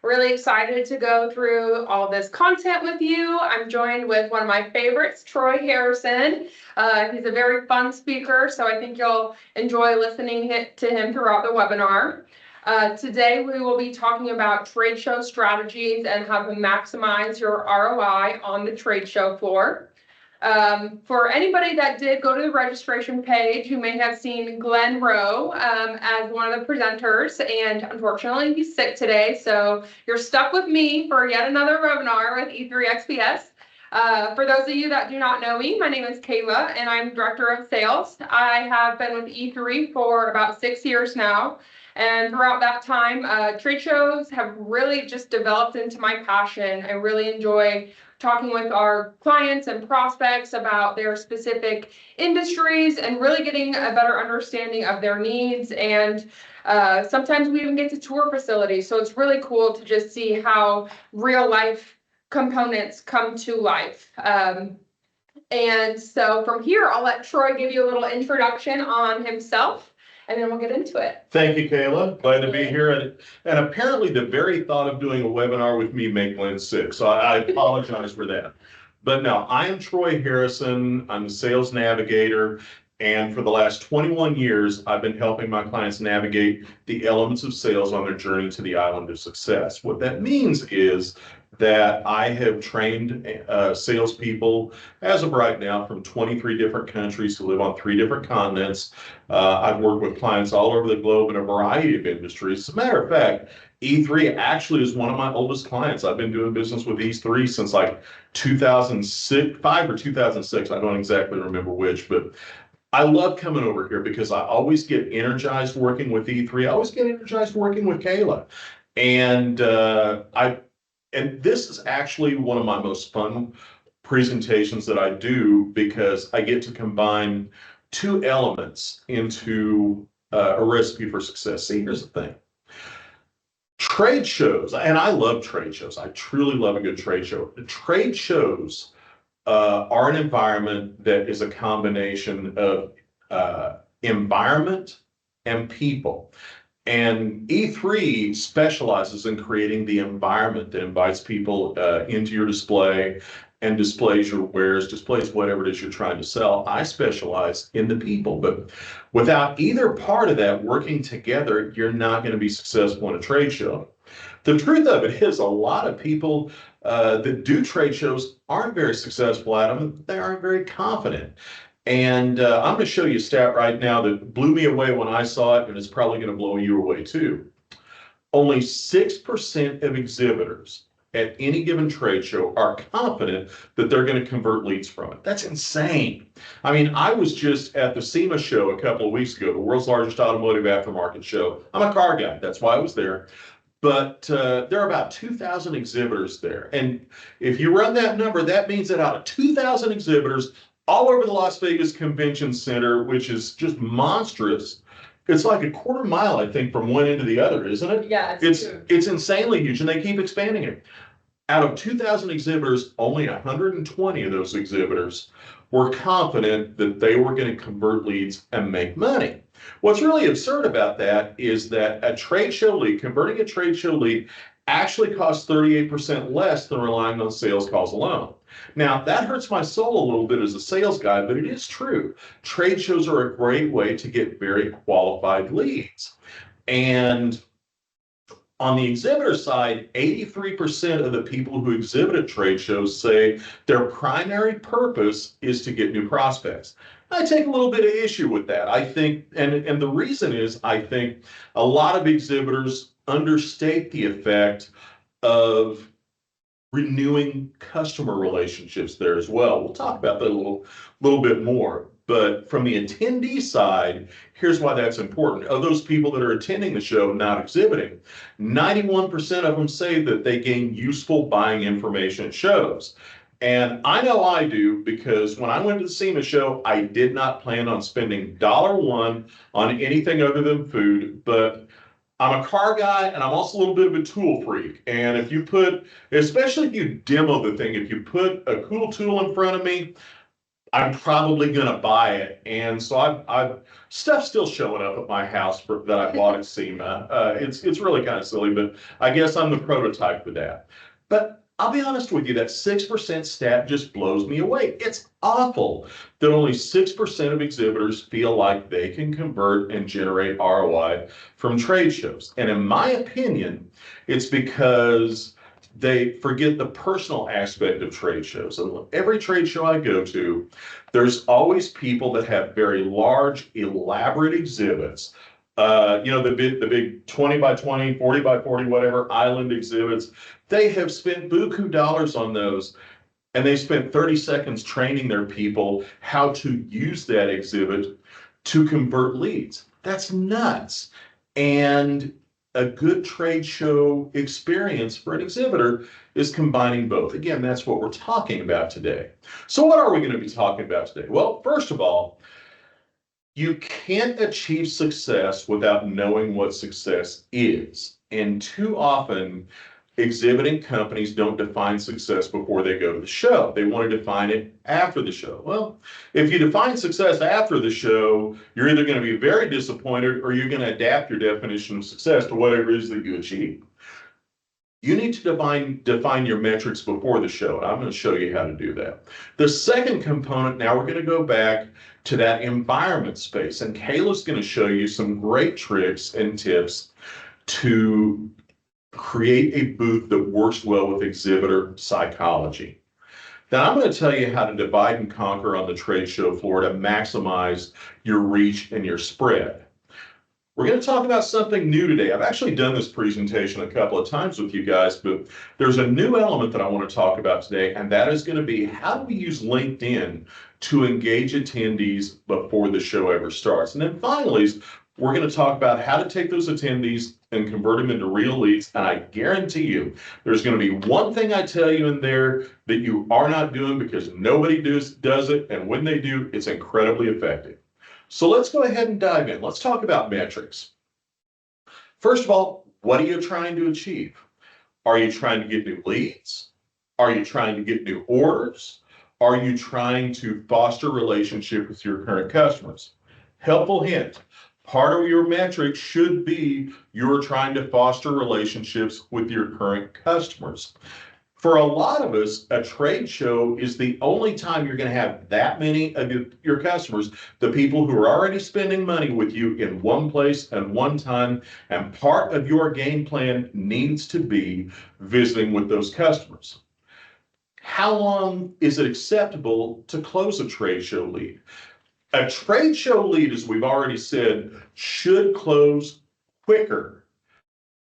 Really excited to go through all this content with you. I'm joined with one of my favorites, Troy Harrison. He's a very fun speaker, so I think you'll enjoy listening to him throughout the webinar. Today we will be talking about trade show strategies and how to maximize your ROI on the trade show floor. For anybody that did go to the registration page, you may have seen Glenn Rowe as one of the presenters, and unfortunately he's sick today, so you're stuck with me for yet another webinar with E3XPS. For those of you that do not know me, my name is Kayla and I'm Director of Sales. I have been with E3 for about 6 years now. And throughout that time, trade shows have really just developed into my passion. I really enjoy talking with our clients and prospects about their specific industries and really getting a better understanding of their needs. And sometimes we even get to tour facilities. So it's really cool to just see how real life components come to life. And so from here, I'll let Troy give you a little introduction on himself, and then we'll get into it. Thank you, Kayla. Glad to be here. And apparently the very thought of doing a webinar with me made Glenn sick, so I apologize for that. But no, I am Troy Harrison. I'm a sales navigator. And for the last 21 years, I've been helping my clients navigate the elements of sales on their journey to the island of success. What that means is that I have trained salespeople as of right now from 23 different countries who live on 3 different continents. I've worked with clients all over the globe in a variety of industries. As a matter of fact, E3 actually is one of my oldest clients. I've been doing business with E3 since like 2005 or 2006. I don't exactly remember which, but I love coming over here because I always get energized working with E3. I always get energized working with Kayla. And this is actually one of my most fun presentations that I do because I get to combine 2 elements into a recipe for success. See, here's the thing. Trade shows, and I love trade shows. I truly love a good trade show. The trade shows are an environment that is a combination of environment and people. And E3 specializes in creating the environment that invites people into your display and displays your wares, displays whatever it is you're trying to sell. I specialize in the people, but without either part of that working together, you're not going to be successful in a trade show. The truth of it is a lot of people that do trade shows aren't very successful at them. They aren't very confident. And I'm going to show you a stat right now that blew me away when I saw it, and it's probably going to blow you away too. Only 6% of exhibitors at any given trade show are confident that they're going to convert leads from it. That's insane. I mean, I was just at the SEMA show a couple of weeks ago, the world's largest automotive aftermarket show. I'm a car guy. That's why I was there. But there are about 2,000 exhibitors there. And if you run that number, that means that out of 2,000 exhibitors, all over the Las Vegas Convention Center, which is just monstrous. It's like a quarter mile, I think, from one end to the other, isn't it? Yeah, it's insanely huge, and they keep expanding it. Out of 2,000 exhibitors, only 120 of those exhibitors were confident that they were going to convert leads and make money. What's really absurd about that is that a trade show lead, converting a trade show lead, actually costs 38% less than relying on sales calls alone. Now, that hurts my soul a little bit as a sales guy, but it is true. Trade shows are a great way to get very qualified leads. And on the exhibitor side, 83% of the people who exhibit at trade shows say their primary purpose is to get new prospects. I take a little bit of issue with that. I think, and the reason is, I think a lot of exhibitors understate the effect of renewing customer relationships there as well. We'll talk about that a little bit more. But from the attendee side, here's why that's important. Of those people that are attending the show, not exhibiting, 91% of them say that they gain useful buying information at shows. And I know I do, because when I went to the SEMA show, I did not plan on spending $1 on anything other than food, but I'm a car guy, and I'm also a little bit of a tool freak. And if you put, especially if you demo the thing, if you put a cool tool in front of me, I'm probably gonna buy it. And so I've stuff still showing up at my house that I bought at SEMA. It's really kind of silly, but I guess I'm the prototype for that. But I'll be honest with you, that 6% stat just blows me away. It's awful that only 6% of exhibitors feel like they can convert and generate ROI from trade shows. And in my opinion, it's because they forget the personal aspect of trade shows. And every trade show I go to, there's always people that have very large, elaborate exhibits. The big 20 by 20, 40 by 40, whatever island exhibits. They have spent buku dollars on those, and they spent 30 seconds training their people how to use that exhibit to convert leads. That's nuts. And a good trade show experience for an exhibitor is combining both. Again, that's what we're talking about today. So what are we going to be talking about today? Well, first of all, you can't achieve success without knowing what success is. And too often, exhibiting companies don't define success before they go to the show. They want to define it after the show. Well, if you define success after the show, you're either going to be very disappointed or you're going to adapt your definition of success to whatever it is that you achieve. You need to define your metrics before the show, and I'm going to show you how to do that. The second component, now we're going to go back to that environment space, and Kayla's going to show you some great tricks and tips to create a booth that works well with exhibitor psychology. Then I'm going to tell you how to divide and conquer on the trade show floor to maximize your reach and your spread. We're going to talk about something new today. I've actually done this presentation a couple of times with you guys, but there's a new element that I want to talk about today, and that is going to be how do we use LinkedIn to engage attendees before the show ever starts. And then finally, we're going to talk about how to take those attendees and convert them into real leads. And I guarantee you, there's going to be one thing I tell you in there that you are not doing because nobody does it. And when they do, it's incredibly effective. So let's go ahead and dive in. Let's talk about metrics. First of all, what are you trying to achieve? Are you trying to get new leads? Are you trying to get new orders? Are you trying to foster relationship with your current customers? Helpful hint. Part of your metric should be you're trying to foster relationships with your current customers. For a lot of us, a trade show is the only time you're going to have that many of your customers, the people who are already spending money with you in one place and one time. And part of your game plan needs to be visiting with those customers. How long is it acceptable to close a trade show lead? A trade show lead, as we've already said, should close quicker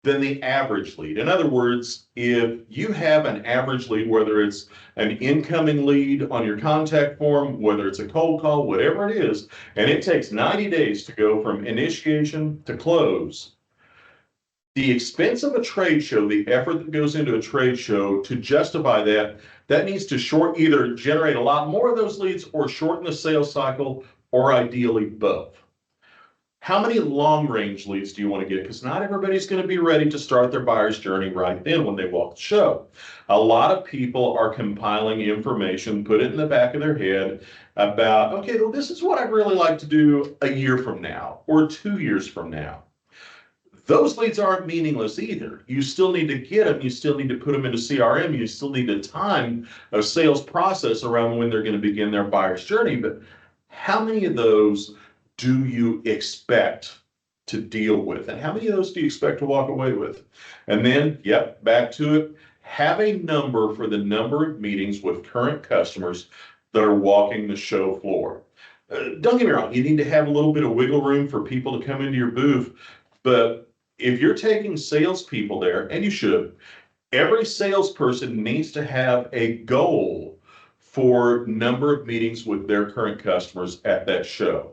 than the average lead. In other words, if you have an average lead, whether it's an incoming lead on your contact form, whether it's a cold call, whatever it is, and it takes 90 days to go from initiation to close, the expense of a trade show, the effort that goes into a trade show to justify that, that needs to either generate a lot more of those leads or shorten the sales cycle, or ideally both. How many long-range leads do you want to get? Because not everybody's going to be ready to start their buyer's journey right then when they walk the show. A lot of people are compiling information, put it in the back of their head about, okay, well, this is what I'd really like to do a year from now or 2 years from now. Those leads aren't meaningless either. You still need to get them. You still need to put them into CRM. You still need to time a sales process around when they're going to begin their buyer's journey. But how many of those do you expect to deal with? And how many of those do you expect to walk away with? And then, yep, back to it. Have a number for the number of meetings with current customers that are walking the show floor. Don't get me wrong, you need to have a little bit of wiggle room for people to come into your booth. But if you're taking salespeople there, and you should, every salesperson needs to have a goal for number of meetings with their current customers at that show.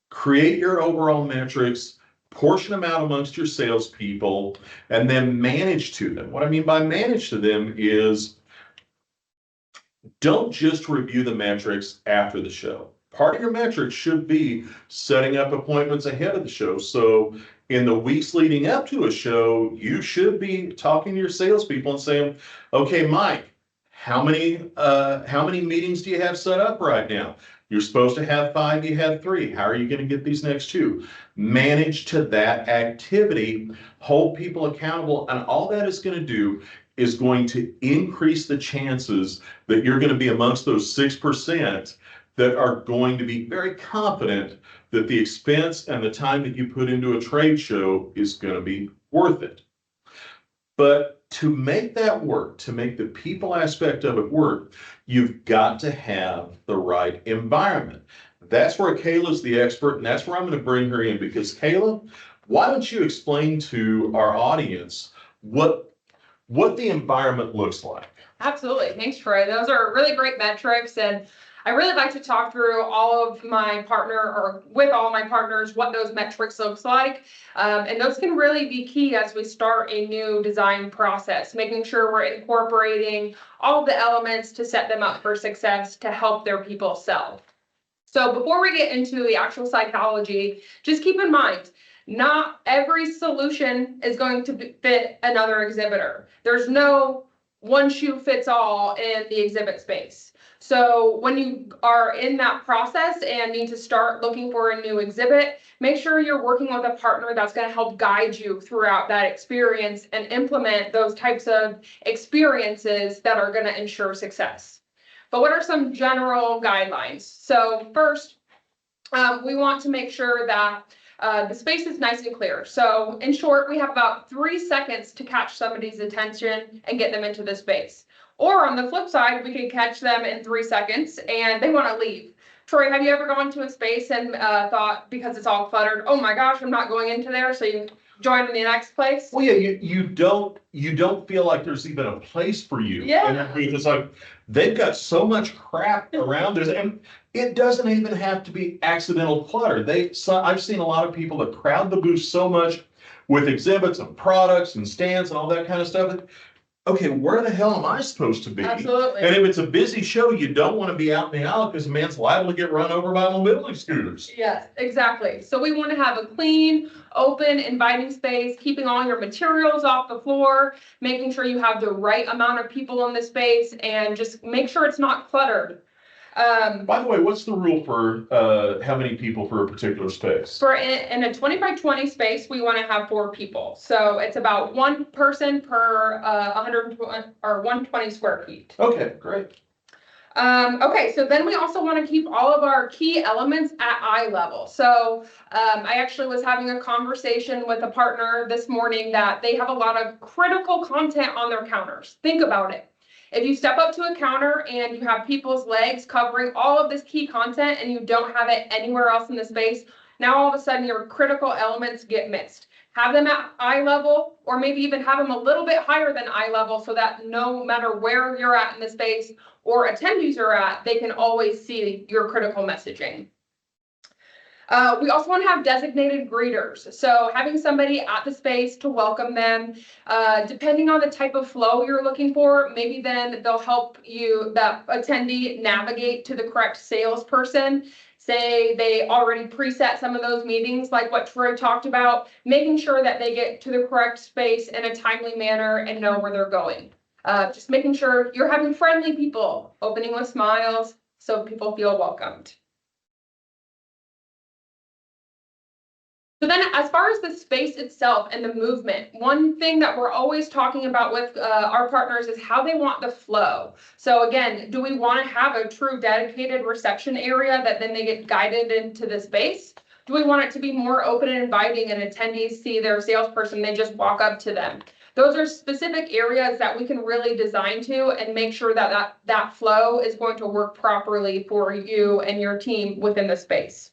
Create your overall metrics, portion them out amongst your salespeople, and then manage to them. What I mean by manage to them is don't just review the metrics after the show. Part of your metrics should be setting up appointments ahead of the show. So in the weeks leading up to a show, you should be talking to your salespeople and saying, okay, Mike, How many meetings do you have set up right now? You're supposed to have 5, you have 3. How are you going to get these next 2? Manage to that activity, hold people accountable, and all that is going to do is going to increase the chances that you're going to be amongst those 6% that are going to be very confident that the expense and the time that you put into a trade show is going to be worth it. But to make that work, to make the people aspect of it work, you've got to have the right environment. That's where Kayla's the expert, and that's where I'm going to bring her in, because Kayla, why don't you explain to our audience what the environment looks like? Absolutely. Thanks, Troy. Those are really great metrics. And I really like to talk through with all my partners, what those metrics looks like. And those can really be key as we start a new design process, making sure we're incorporating all the elements to set them up for success to help their people sell. So before we get into the actual psychology, just keep in mind, not every solution is going to fit another exhibitor. There's no one shoe fits all in the exhibit space. So when you are in that process and need to start looking for a new exhibit, make sure you're working with a partner that's going to help guide you throughout that experience and implement those types of experiences that are going to ensure success. But what are some general guidelines? So first, we want to make sure that the space is nice and clear. So in short, we have about 3 seconds to catch somebody's attention and get them into the space. Or on the flip side, we can catch them in 3 seconds and they want to leave. Troy, have you ever gone to a space and thought, because it's all cluttered, oh my gosh, I'm not going into there, so you join in the next place? Well, yeah, you don't feel like there's even a place for you. Yeah. And it's like they've got so much crap around it, and it doesn't even have to be accidental clutter. I've seen a lot of people that crowd the booth so much with exhibits and products and stands and all that kind of stuff. Okay, where the hell am I supposed to be? Absolutely. And if it's a busy show, you don't want to be out in the aisle because a man's liable to get run over by mobility scooters. Yes, exactly. So we want to have a clean, open, inviting space, keeping all your materials off the floor, making sure you have the right amount of people in the space, and just make sure it's not cluttered. By the way, what's the rule for how many people for a particular space? For in a 20 by 20 space, we want to have 4 people. So it's about 1 person per 120 or 120 square feet. Okay, great. Okay, so then we also want to keep all of our key elements at eye level. So I actually was having a conversation with a partner this morning that they have a lot of critical content on their counters. Think about it. If you step up to a counter and you have people's legs covering all of this key content and you don't have it anywhere else in the space, now all of a sudden your critical elements get missed. Have them at eye level, or maybe even have them a little bit higher than eye level so that no matter where you're at in the space or attendees are at, they can always see your critical messaging. We also want to have designated greeters. So having somebody at the space to welcome them, depending on the type of flow you're looking for, maybe then they'll help you, that attendee, navigate to the correct salesperson. Say they already preset some of those meetings, like what Troy talked about, making sure that they get to the correct space in a timely manner and know where they're going. Just making sure you're having friendly people, opening with smiles so people feel welcomed. So then as far as the space itself and the movement, one thing that we're always talking about with our partners is how they want the flow. So again, do we want to have a true dedicated reception area that then they get guided into the space? Do we want it to be more open and inviting and attendees see their salesperson, they just walk up to them? Those are specific areas that we can really design to and make sure that that flow is going to work properly for you and your team within the space.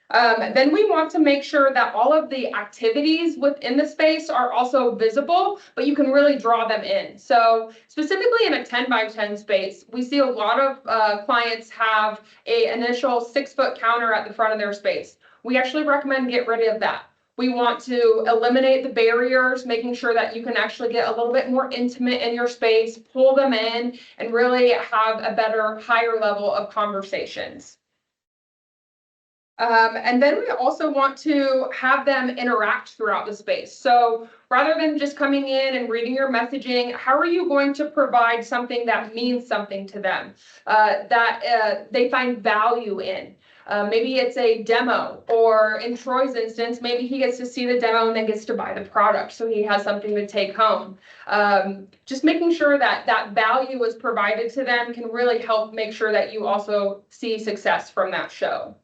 Then we want to make sure that all of the activities within the space are also visible, but you can really draw them in. So specifically in a 10 by 10 space, we see a lot of clients have an initial 6-foot counter at the front of their space. We actually recommend get rid of that. We want to eliminate the barriers, making sure that you can actually get a little bit more intimate in your space, pull them in, and really have a better, higher level of conversations. And then we also want to have them interact throughout the space. So rather than just coming in and reading your messaging, how are you going to provide something that means something to them, that they find value in? Maybe it's a demo, or in Troy's instance, maybe he gets to see the demo and then gets to buy the product, so he has something to take home. Just making sure that that value is provided to them can really help make sure that you also see success from that show.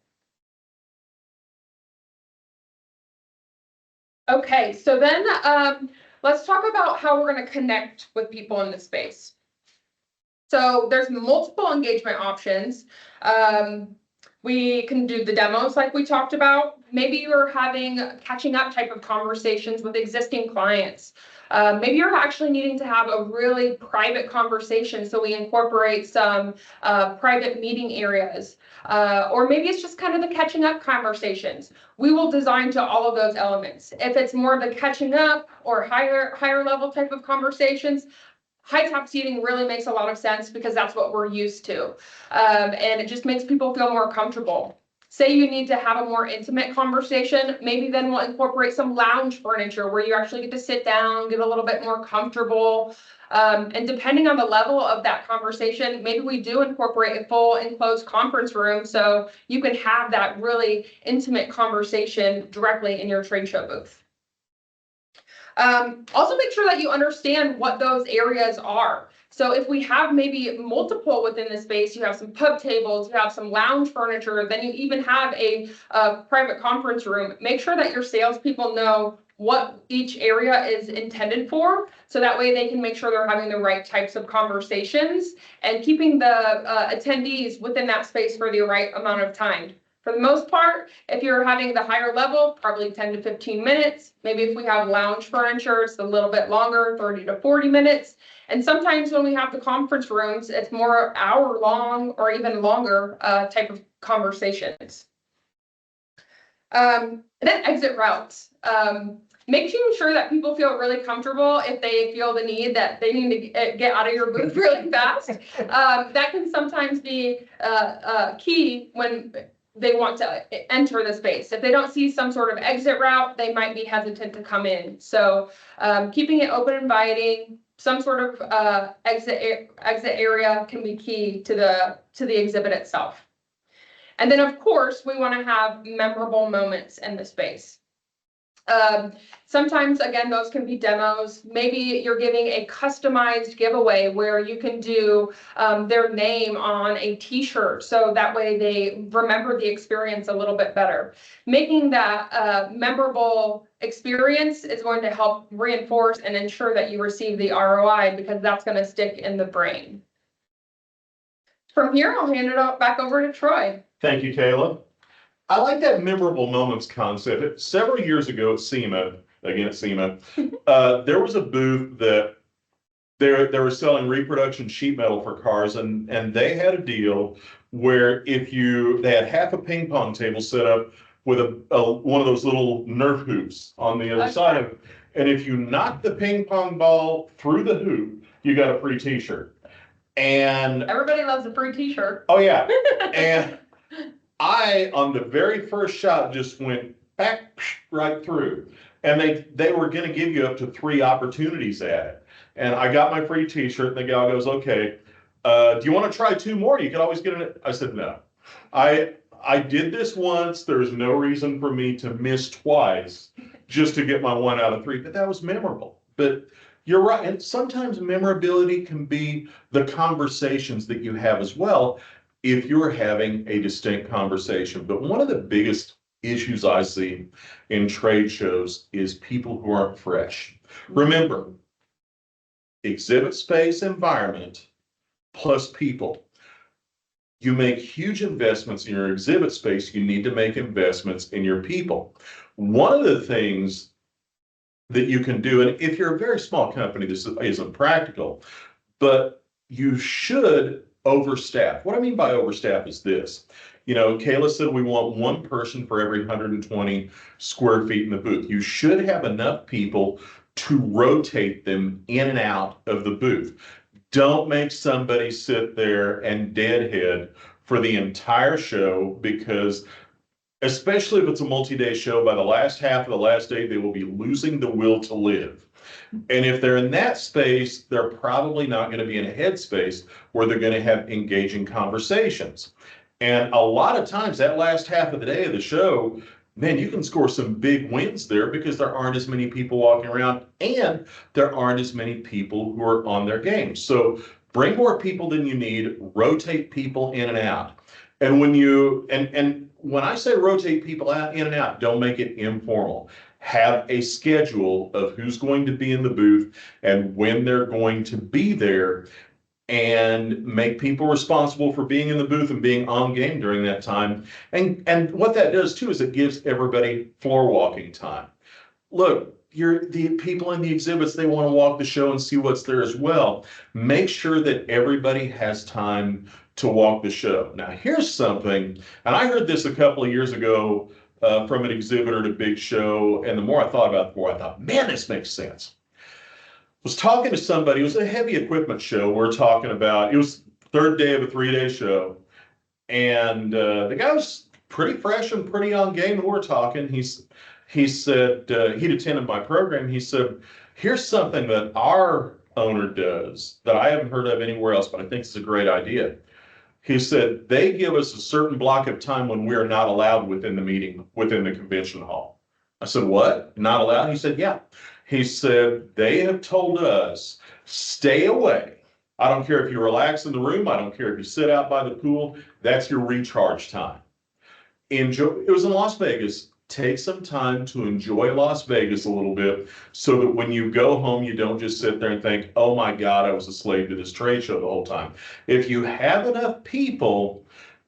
Okay, so then let's talk about how we're going to connect with people in the space. So there's multiple engagement options. We can do the demos like we talked about. Maybe you're having catching up type of conversations with existing clients. Maybe you're actually needing to have a really private conversation, so we incorporate some private meeting areas. Or maybe it's just kind of the catching up conversations. We will design to all of those elements. If it's more of the catching up or higher level type of conversations, high top seating really makes a lot of sense because that's what we're used to. And it just makes people feel more comfortable. Say you need to have a more intimate conversation, maybe then we'll incorporate some lounge furniture where you actually get to sit down, get a little bit more comfortable. And depending on the level of that conversation, maybe we do incorporate a full enclosed conference room so you can have that really intimate conversation directly in your trade show booth. Also make sure that you understand what those areas are. So if we have maybe multiple within the space, you have some pub tables, you have some lounge furniture, then you even have a private conference room, make sure that your salespeople know what each area is intended for, so that way they can make sure they're having the right types of conversations and keeping the attendees within that space for the right amount of time. For the most part, if you're having the higher level, probably 10 to 15 minutes. Maybe if we have lounge furniture, it's a little bit longer, 30 to 40 minutes. And sometimes when we have the conference rooms, it's more hour long or even longer type of conversations. And then exit routes. Making sure that people feel really comfortable if they feel the need that they need to get out of your booth really fast. That can sometimes be key when they want to enter the space. If they don't see some sort of exit route, they might be hesitant to come in. So keeping it open, inviting, some sort of exit area can be key to the exhibit itself. And then of course, we want to have memorable moments in the space. Sometimes, again, those can be demos. Maybe you're giving a customized giveaway where you can do their name on a t-shirt, so that way they remember the experience a little bit better. Making that memorable experience is going to help reinforce and ensure that you receive the ROI, because that's going to stick in the brain. From here, I'll hand it back over to Troy. Thank you, Kayla. I like that memorable moments concept. Several years ago at SEMA, there was a booth that they were selling reproduction sheet metal for cars, and they had a deal where they had half a ping pong table set up with one of those little Nerf hoops on the other side of it. And if you knocked the ping pong ball through the hoop, you got a free t-shirt. And everybody loves a free t-shirt. Oh yeah. And I, on the very first shot, just went back right through. And they were going to give you up to 3 opportunities at it. And I got my free t-shirt, and the gal goes, okay, do you want to try 2 more? You could always get it. I said, no. I did this once. There's no reason for me to miss twice just to get my 1 out of 3. But that was memorable. But you're right. And sometimes memorability can be the conversations that you have as well, if you're having a distinct conversation. But one of the biggest issues I see in trade shows is people who aren't fresh. Remember, exhibit space, environment, plus people. You make huge investments in your exhibit space, you need to make investments in your people. One of the things that you can do, and if you're a very small company, this isn't practical, but you should overstaff. What I mean by overstaff is this. You know, Kayla said we want 1 person for every 120 square feet in the booth. You should have enough people to rotate them in and out of the booth. Don't make somebody sit there and deadhead for the entire show, because especially if it's a multi-day show. By the last half of the last day, they will be losing the will to live. And if they're in that space, they're probably not going to be in a headspace where they're going to have engaging conversations. And a lot of times that last half of the day of the show, man, you can score some big wins there because there aren't as many people walking around and there aren't as many people who are on their game. So bring more people than you need, rotate people in and out. And when I say rotate people out in and out, don't make it informal. Have a schedule of who's going to be in the booth and when they're going to be there, and make people responsible for being in the booth and being on game during that time. And what that does too is it gives everybody floor walking time. Look, the people in the exhibits, they want to walk the show and see what's there as well. Make sure that everybody has time to walk the show. Now, here's something, and I heard this a couple of years ago from an exhibitor at a big show, and the more I thought about it, the more I thought, man, this makes sense. Was talking to somebody, it was a heavy equipment show. We're talking about, it was third day of a 3-day show. And the guy was pretty fresh and pretty on game. And we're talking, he said, he'd attended my program. He said, here's something that our owner does that I haven't heard of anywhere else, but I think it's a great idea. He said, they give us a certain block of time when we are not allowed within the meeting, within the convention hall. I said, what? Not allowed? He said, yeah. He said, they have told us, stay away. I don't care if you relax in the room. I don't care if you sit out by the pool. That's your recharge time. Enjoy. It was in Las Vegas. Take some time to enjoy Las Vegas a little bit so that when you go home, you don't just sit there and think, oh my God, I was a slave to this trade show the whole time. If you have enough people,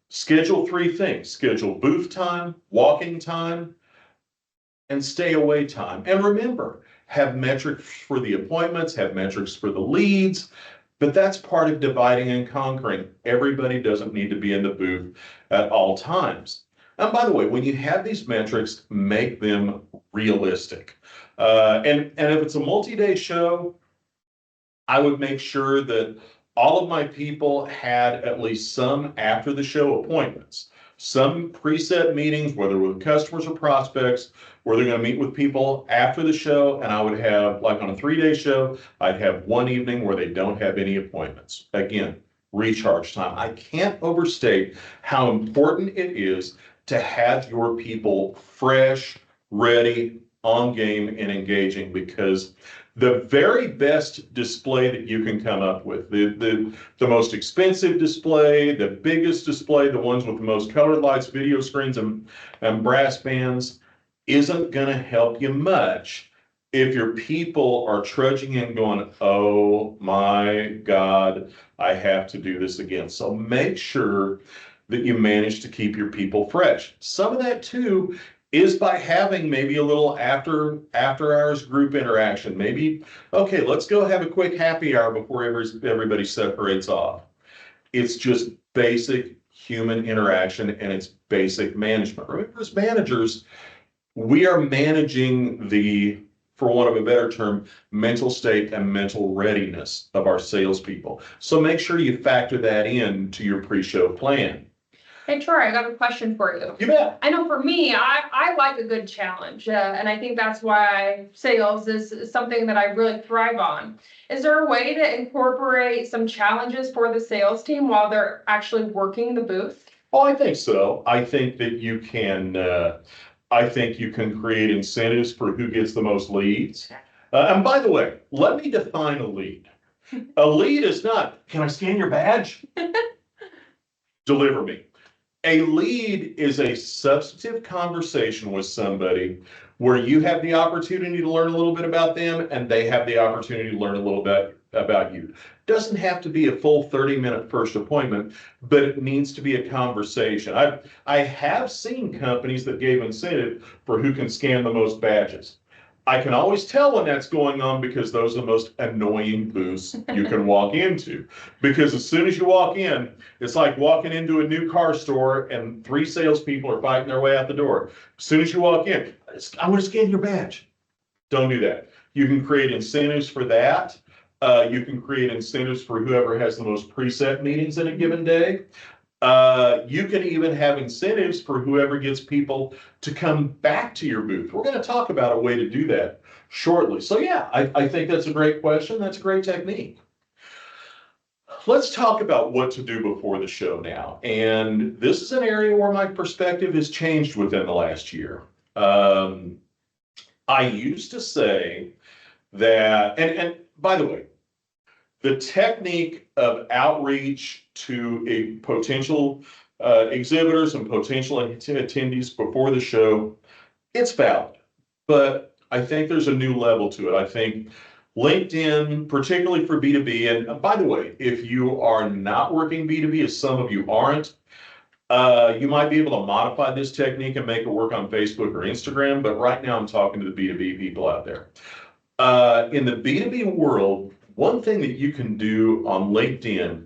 schedule 3 things. Schedule booth time, walking time, and stay away time. And remember, have metrics for the appointments, have metrics for the leads, but that's part of dividing and conquering. Everybody doesn't need to be in the booth at all times. And by the way, when you have these metrics, make them realistic. And if it's a multi-day show, I would make sure that all of my people had at least some after the show appointments. Some preset meetings, whether with customers or prospects, where they're going to meet with people after the show. And I would have, like on a 3-day show, I'd have one evening where they don't have any appointments. Again, recharge time. I can't overstate how important it is to have your people fresh, ready, on game, and engaging, because the very best display that you can come up with, the most expensive display, the biggest display, the ones with the most colored lights, video screens, and brass bands, isn't going to help you much if your people are trudging in going, oh my God, I have to do this again. So make sure that you manage to keep your people fresh. Some of that too is by having maybe a little after hours group interaction. Maybe, okay, let's go have a quick happy hour before everybody separates off. It's just basic human interaction, and it's basic management. Remember, as managers, we are managing the, for want of a better term, mental state and mental readiness of our salespeople. So make sure you factor that in to your pre-show plan. Hey, Troy, I got a question for you. You bet. I know for me, I like a good challenge, and I think that's why sales is something that I really thrive on. Is there a way to incorporate some challenges for the sales team while they're actually working the booth? Oh, I think so. I think that you can, I think you can create incentives for who gets the most leads. And by the way, let me define a lead. A lead is not, can I scan your badge? Deliver me. A lead is a substantive conversation with somebody where you have the opportunity to learn a little bit about them and they have the opportunity to learn a little bit about you. Doesn't have to be a full 30-minute first appointment, but it needs to be a conversation. I have seen companies that gave incentive for who can scan the most badges. I can always tell when that's going on because those are the most annoying booths you can walk into. Because as soon as you walk in, it's like walking into a new car store and 3 salespeople are fighting their way out the door. As soon as you walk in, I want to scan your badge. Don't do that. You can create incentives for that. You can create incentives for whoever has the most preset meetings in a given day. You can even have incentives for whoever gets people to come back to your booth. We're going to talk about a way to do that shortly. So yeah, I think that's a great question. That's a great technique. Let's talk about what to do before the show now. And this is an area where my perspective has changed within the last year. I used to say that, and by the way, the technique of outreach to a potential exhibitors and potential attendees before the show, it's valid. But I think there's a new level to it. I think LinkedIn, particularly for B2B, and by the way, if you are not working B2B, as some of you aren't, you might be able to modify this technique and make it work on Facebook or Instagram, but right now I'm talking to the B2B people out there. In the B2B world, one thing that you can do on LinkedIn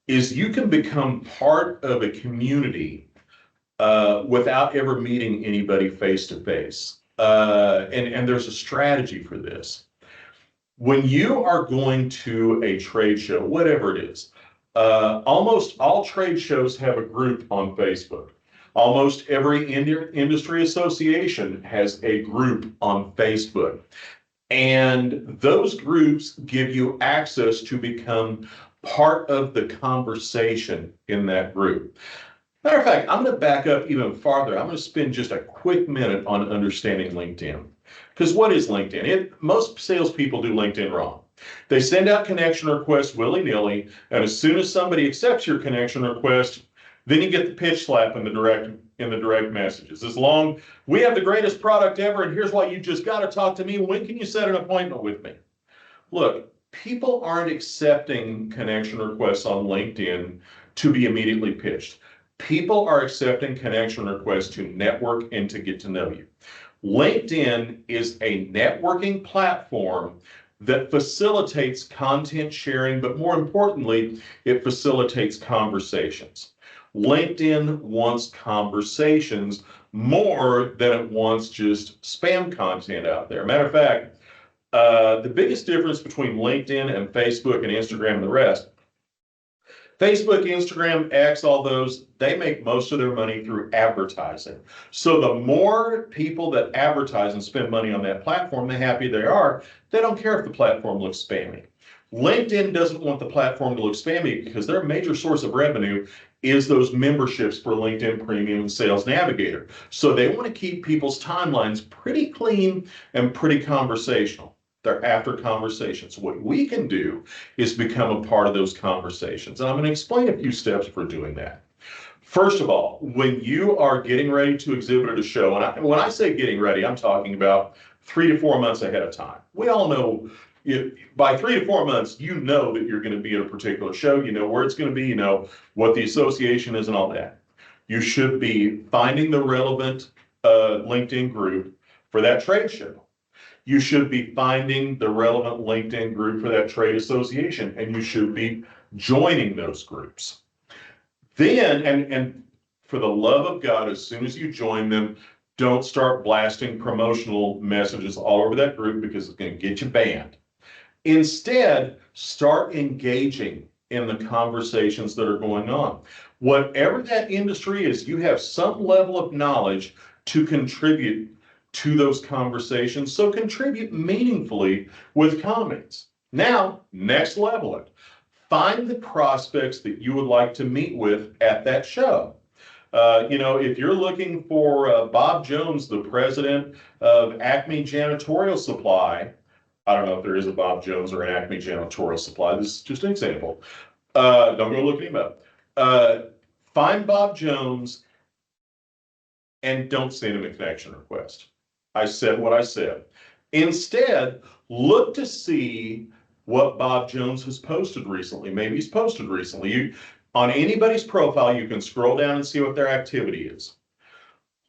is you can become part of a community without ever meeting anybody face to face. And there's a strategy for this. When you are going to a trade show, whatever it is, almost all trade shows have a group on Facebook. Almost every industry association has a group on Facebook. And those groups give you access to become part of the conversation in that group. Matter of fact, I'm going to back up even farther. I'm going to spend just a quick minute on understanding LinkedIn. Because what is LinkedIn? Most salespeople do LinkedIn wrong. They send out connection requests willy-nilly, and as soon as somebody accepts your connection request, then you get the pitch slap in the direct messages. We have the greatest product ever, and here's why you just got to talk to me. When can you set an appointment with me? Look, people aren't accepting connection requests on LinkedIn to be immediately pitched. People are accepting connection requests to network and to get to know you. LinkedIn is a networking platform that facilitates content sharing, but more importantly, it facilitates conversations. LinkedIn wants conversations more than it wants just spam content out there. Matter of fact, the biggest difference between LinkedIn and Facebook and Instagram and the rest, Facebook, Instagram, X, all those, they make most of their money through advertising. So the more people that advertise and spend money on that platform, the happier they are. They don't care if the platform looks spammy. LinkedIn doesn't want the platform to look spammy because their major source of revenue is those memberships for LinkedIn Premium and Sales Navigator. So they want to keep people's timelines pretty clean and pretty conversational. They're after conversations. What we can do is become a part of those conversations. And I'm going to explain a few steps for doing that. First of all, when you are getting ready to exhibit at a show, and when I say getting ready, I'm talking about 3 to 4 months ahead of time. We all know by 3 to 4 months, you know that you're going to be at a particular show. You know where it's going to be. You know what the association is and all that. You should be finding the relevant LinkedIn group for that trade show. You should be finding the relevant LinkedIn group for that trade association, and you should be joining those groups. Then, and for the love of God, as soon as you join them, don't start blasting promotional messages all over that group because it's going to get you banned. Instead, start engaging in the conversations that are going on. Whatever that industry is, you have some level of knowledge to contribute to those conversations, so contribute meaningfully with comments. Now, next level it. Find the prospects that you would like to meet with at that show. If you're looking for Bob Jones, the president of Acme Janitorial Supply, I don't know if there is a Bob Jones or an Acme Janitorial Supply. This is just an example. Don't go looking him up. Find Bob Jones and don't send him a connection request. I said what I said. Instead, look to see what Bob Jones has posted recently. Maybe he's posted recently. On anybody's profile, you can scroll down and see what their activity is.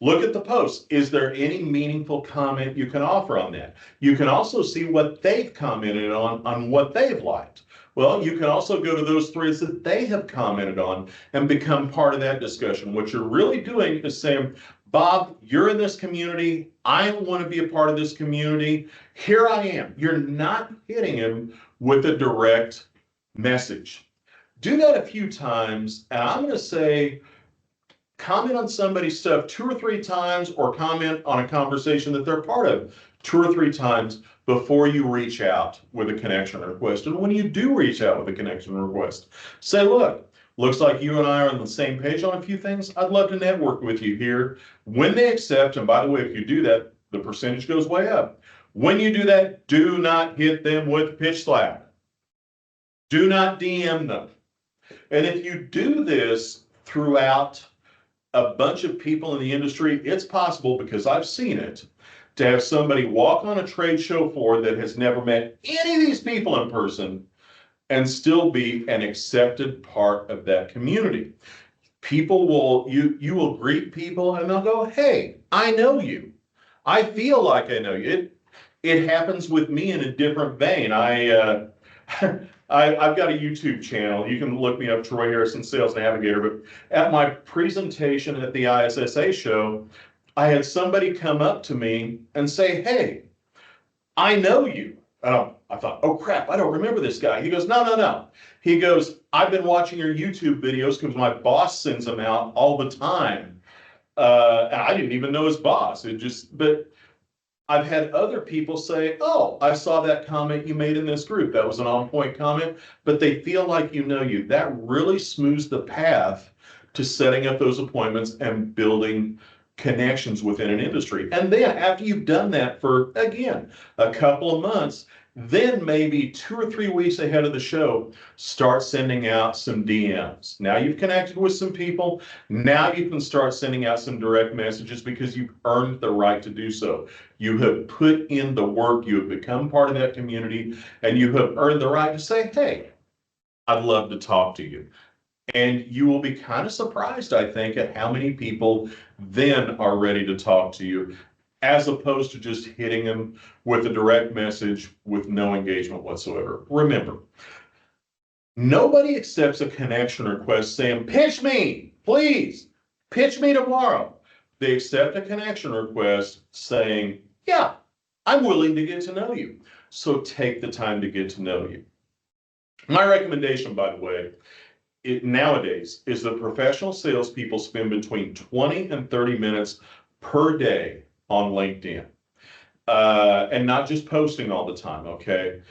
Look at the post. Is there any meaningful comment you can offer on that? You can also see what they've commented on what they've liked. Well, you can also go to those threads that they have commented on and become part of that discussion. What you're really doing is saying, Bob, you're in this community. I want to be a part of this community. Here I am. You're not hitting him with a direct message. Do that a few times, and I'm going to say comment on somebody's stuff 2 or 3 times, or comment on a conversation that they're part of 2 or 3 times before you reach out with a connection request. And when you do reach out with a connection request, say, look, looks like you and I are on the same page on a few things. I'd love to network with you here. When they accept, and by the way, if you do that, the percentage goes way up. When you do that, do not hit them with pitch slap. Do not DM them. And if you do this throughout a bunch of people in the industry, it's possible, because I've seen it, to have somebody walk on a trade show floor that has never met any of these people in person and still be an accepted part of that community. People will, you will greet people and they'll go, hey, I know you. I feel like I know you. It happens with me in a different vein. I've got a YouTube channel. You can look me up, Troy Harrison, Sales Navigator. But at my presentation at the ISSA show, I had somebody come up to me and say, hey, I know you. I thought, oh crap, I don't remember this guy. He goes, no. He goes, I've been watching your YouTube videos because my boss sends them out all the time. And I didn't even know his boss. But I've had other people say, oh, I saw that comment you made in this group. That was an on-point comment, but they feel like you know you. That really smooths the path to setting up those appointments and building connections within an industry. And then after you've done that for, again, a couple of months, then maybe 2 or 3 weeks ahead of the show, start sending out some DMs. Now you've connected with some people. Now you can start sending out some direct messages, because you've earned the right to do so. You have put in the work. You have become part of that community, and you have earned the right to say, hey, I'd love to talk to you. And you will be kind of surprised, I think, at how many people then are ready to talk to you, as opposed to just hitting them with a direct message with no engagement whatsoever. Remember, nobody accepts a connection request saying, pitch me, please, pitch me tomorrow. They accept a connection request saying, yeah, I'm willing to get to know you. So take the time to get to know you. My recommendation, by the way, nowadays is that professional salespeople spend between 20 and 30 minutes per day on LinkedIn. And not just posting all the time, okay?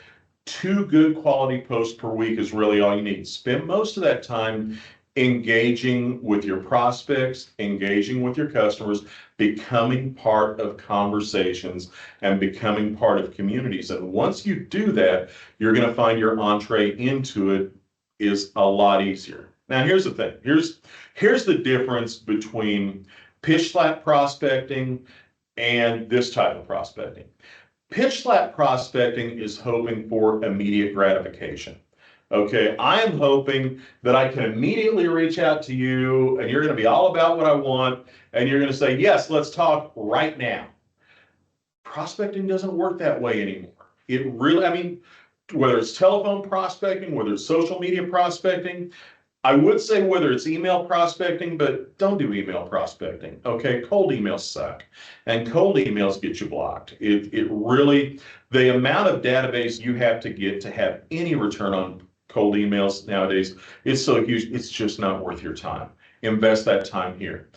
2 good quality posts per week is really all you need. Spend most of that time engaging with your prospects, engaging with your customers, becoming part of conversations, and becoming part of communities. And once you do that, you're going to find your entree into it is a lot easier. Now, here's the thing. Here's the difference between pitch slap prospecting and this type of prospecting. Pitch slap prospecting is hoping for immediate gratification. Okay, I am hoping that I can immediately reach out to you and you're going to be all about what I want, and you're going to say, yes, let's talk right now. Prospecting doesn't work that way anymore. It really, I mean, whether it's telephone prospecting, whether it's social media prospecting, I would say whether it's email prospecting, but don't do email prospecting. Okay, cold emails suck, and cold emails get you blocked. It really, the amount of database you have to get to have any return on cold emails nowadays is so huge, it's just not worth your time. Invest that time here.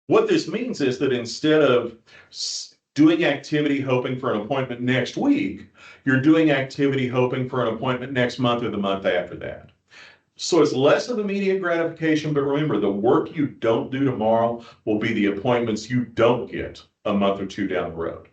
What this means is that instead of doing activity hoping for an appointment next week, you're doing activity hoping for an appointment next month or the month after that. So it's less of immediate gratification, but remember, the work you don't do tomorrow will be the appointments you don't get a month or 2 down the road.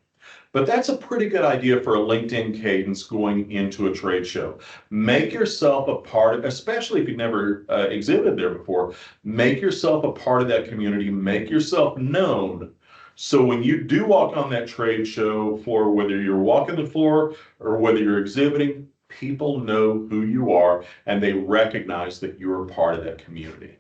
But that's a pretty good idea for a LinkedIn cadence going into a trade show. Make yourself a part, especially if you've never exhibited there before, make yourself a part of that community, make yourself known. So when you do walk on that trade show floor, whether you're walking the floor or whether you're exhibiting, people know who you are and they recognize that you're a part of that community.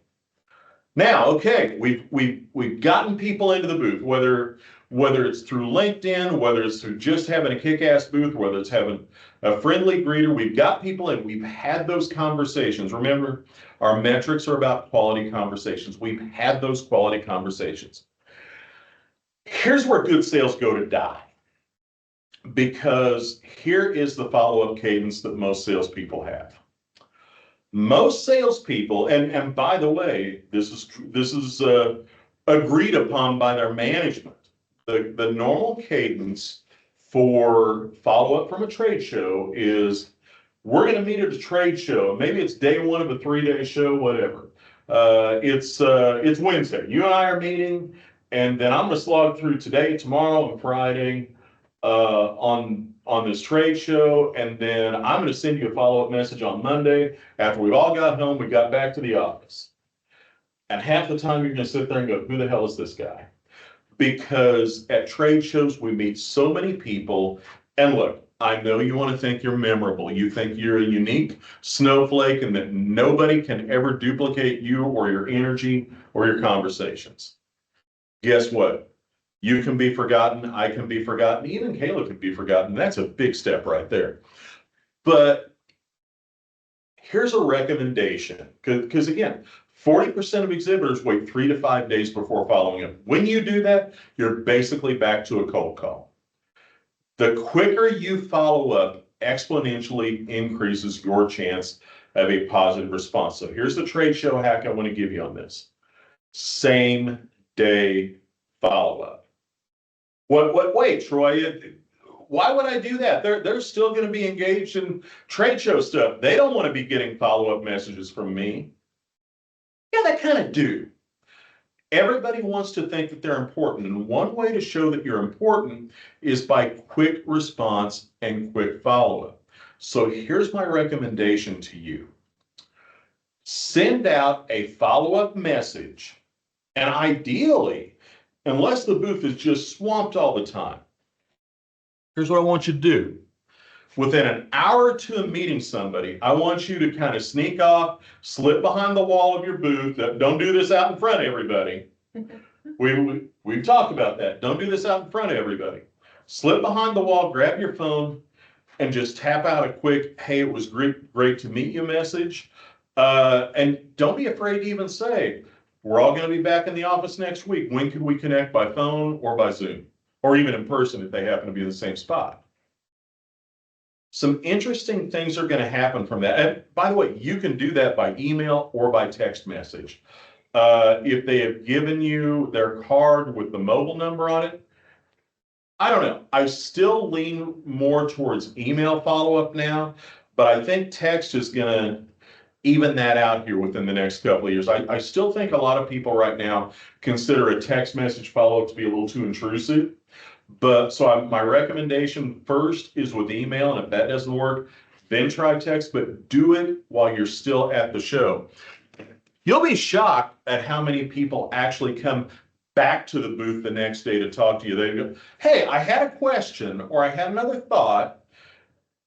Now, okay, we've gotten people into the booth, whether it's through LinkedIn, whether it's through just having a kick-ass booth, whether it's having a friendly greeter, we've got people in, we've had those conversations. Remember, our metrics are about quality conversations. We've had those quality conversations. Here's where good sales go to die. Because here is the follow-up cadence that most salespeople have. Most salespeople, and by the way, this is agreed upon by their management. The normal cadence for follow-up from a trade show is we're going to meet at a trade show. Maybe it's day one of a 3-day show, whatever. It's Wednesday. You and I are meeting, and then I'm going to slog through today, tomorrow, and Friday on this trade show, and then I'm going to send you a follow-up message on Monday after we've all got home. We got back to the office, and half the time you're going to sit there and go, "Who the hell is this guy?" Because at trade shows we meet so many people, and look, I know you want to think you're memorable. You think you're a unique snowflake and that nobody can ever duplicate you or your energy or your conversations. Guess what? You can be forgotten. I can be forgotten. Even Kayla can be forgotten. That's a big step right there. But here's a recommendation, because again, 40% of exhibitors wait 3 to 5 days before following up. When you do that, you're basically back to a cold call. The quicker you follow up exponentially increases your chance of a positive response. So here's the trade show hack I want to give you on this. Same day follow-up. Wait, Troy, why would I do that? They're still going to be engaged in trade show stuff. They don't want to be getting follow-up messages from me. Yeah, they kind of do. Everybody wants to think that they're important. And one way to show that you're important is by quick response and quick follow-up. So here's my recommendation to you. Send out a follow-up message, and ideally, unless the booth is just swamped all the time, here's what I want you to do. Within an hour or two of meeting somebody, I want you to kind of sneak off, slip behind the wall of your booth. Don't do this out in front of everybody. We've talked about that. Don't do this out in front of everybody. Slip behind the wall, grab your phone, and just tap out a quick, "Hey, it was great to meet you" message. And don't be afraid to even say, "We're all going to be back in the office next week. When could we connect by phone or by Zoom?" Or even in person if they happen to be in the same spot. Some interesting things are going to happen from that. And by the way, you can do that by email or by text message. If they have given you their card with the mobile number on it, I don't know. I still lean more towards email follow-up now, but I think text is going to even that out here within the next couple of years. I still think a lot of people right now consider a text message follow-up to be a little too intrusive. But so my recommendation first is with email, and if that doesn't work, then try text, but do it while you're still at the show. You'll be shocked at how many people actually come back to the booth the next day to talk to you. They go, "Hey, I had a question," or "I had another thought."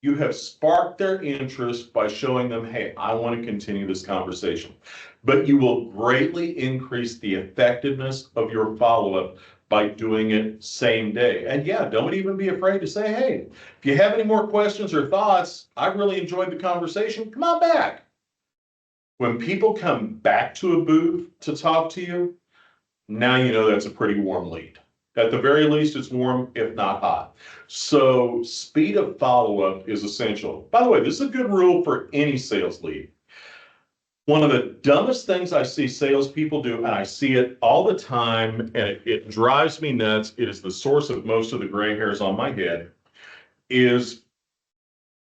You have sparked their interest by showing them, "Hey, I want to continue this conversation." But you will greatly increase the effectiveness of your follow-up by doing it same day. And yeah, don't even be afraid to say, "Hey, if you have any more questions or thoughts, I really enjoyed the conversation, come on back." When people come back to a booth to talk to you, now you know that's a pretty warm lead. At the very least, it's warm, if not hot. So speed of follow-up is essential. By the way, this is a good rule for any sales lead. One of the dumbest things I see salespeople do, and I see it all the time, and it drives me nuts, it is the source of most of the gray hairs on my head, is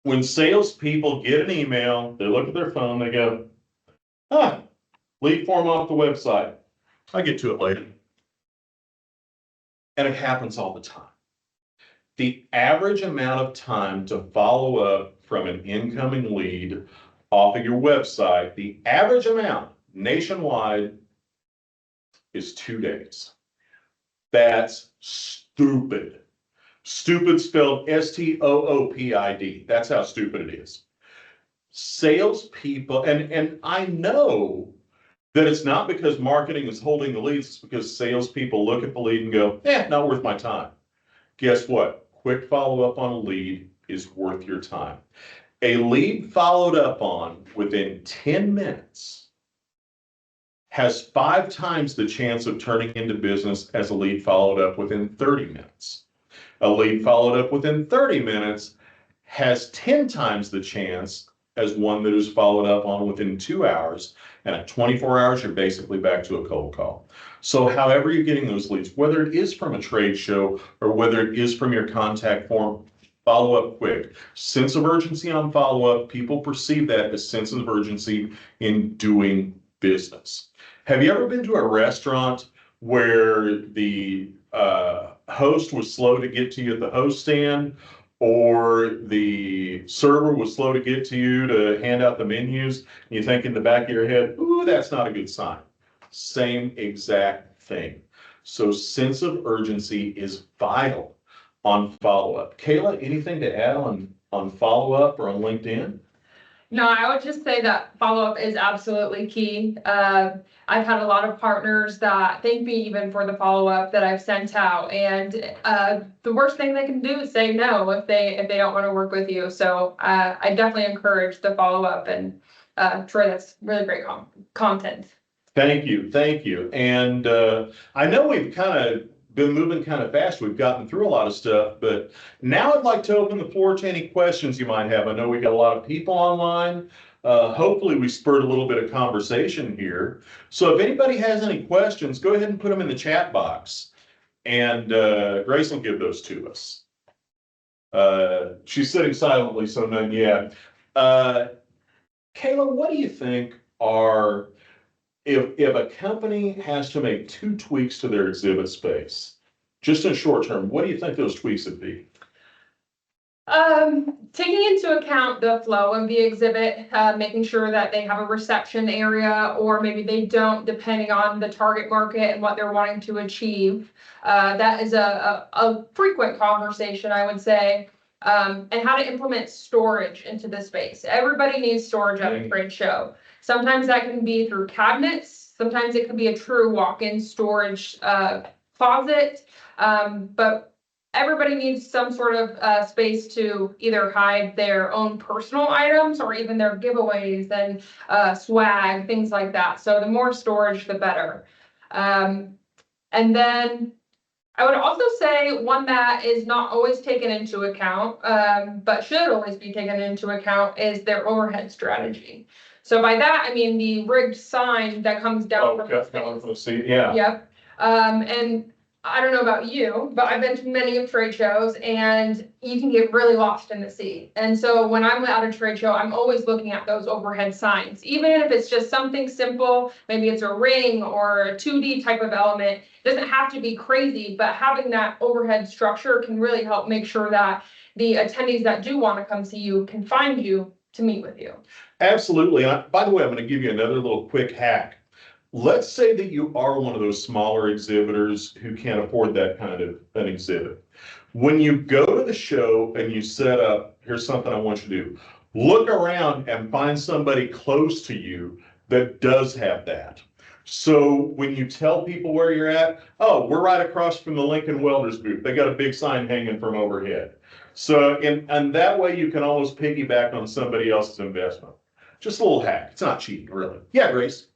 when salespeople get an email, they look at their phone, they go, "Lead form off the website. I'll get to it later." And it happens all the time. The average amount of time to follow up from an incoming lead off of your website, the average amount nationwide is 2 days. That's stupid. Stupid spelled STOOPID. That's how stupid it is. Salespeople, and I know that it's not because marketing is holding the leads, it's because salespeople look at the lead and go, "Not worth my time." Guess what? Quick follow-up on a lead is worth your time. A lead followed up on within 10 minutes has 5 times the chance of turning into business as a lead followed up within 30 minutes. A lead followed up within 30 minutes has 10 times the chance as one that is followed up on within 2 hours. And at 24 hours, you're basically back to a cold call. So however you're getting those leads, whether it is from a trade show or whether it is from your contact form, follow up quick. Sense of urgency on follow up, people perceive that as sense of urgency in doing business. Have you ever been to a restaurant where the host was slow to get to you at the host stand, or the server was slow to get to you to hand out the menus, and you think in the back of your head, ooh, that's not a good sign. Same exact thing. So sense of urgency is vital on follow-up. Kayla, anything to add on follow-up or on LinkedIn? No, I would just say that follow-up is absolutely key. I've had a lot of partners that thank me even for the follow-up that I've sent out, and the worst thing they can do is say no if they don't want to work with you. So I definitely encourage the follow-up, and Troy, that's really great content. Thank you. And I know we've kind of been moving kind of fast. We've gotten through a lot of stuff, but now I'd like to open the floor to any questions you might have. I know we got a lot of people online. Hopefully we spurred a little bit of conversation here. So if anybody has any questions, go ahead and put them in the chat box, and Grace will give those to us. She's sitting silently, so none yet. Kayla, what do you think are, if a company has to make 2 tweaks to their exhibit space, just in short term, what do you think those tweaks would be? Taking into account the flow of the exhibit, making sure that they have a reception area, or maybe they don't, depending on the target market and what they're wanting to achieve. That is a frequent conversation, I would say. And how to implement storage into the space. Everybody needs storage at a trade show. Sometimes that can be through cabinets. Sometimes it can be a true walk-in storage closet. But everybody needs some sort of space to either hide their own personal items or even their giveaways and swag, things like that. So the more storage, the better. And then I would also say one that is not always taken into account, but should always be taken into account, is their overhead strategy. So by that, I mean the rigged sign that comes down from the seat, yeah. Yep. And I don't know about you, but I've been to many of trade shows, and you can get really lost in the sea. And so when I'm at a trade show, I'm always looking at those overhead signs, even if it's just something simple, maybe it's a ring or a 2D type of element. It doesn't have to be crazy, but having that overhead structure can really help make sure that the attendees that do want to come see you can find you to meet with you. Absolutely. And by the way, I'm going to give you another little quick hack. Let's say that you are one of those smaller exhibitors who can't afford that kind of an exhibit. When you go to the show and you set up, here's something I want you to do. Look around and find somebody close to you that does have that. So when you tell people where you're at, oh, we're right across from the Lincoln Welders booth. They got a big sign hanging from overhead. So, and that way you can almost piggyback on somebody else's investment. Just a little hack. It's not cheating, really. Yeah, Grace.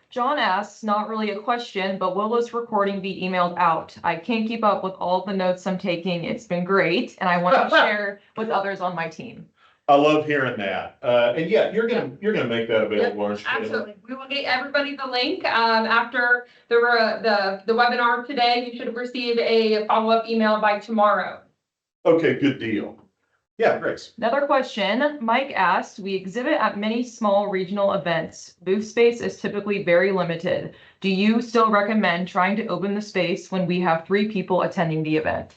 John asks, not really a question, but will this recording be emailed out? I can't keep up with all the notes I'm taking. It's been great, and I want to share with others on my team. I love hearing that. And yeah, you're gonna make that available, aren't you? Absolutely. We will get everybody the link after the webinar today. You should receive a follow-up email by tomorrow. Okay, good deal. Yeah, Grace. Another question. Mike asked, we exhibit at many small regional events. Booth space is typically very limited. Do you still recommend trying to open the space when we have 3 people attending the event?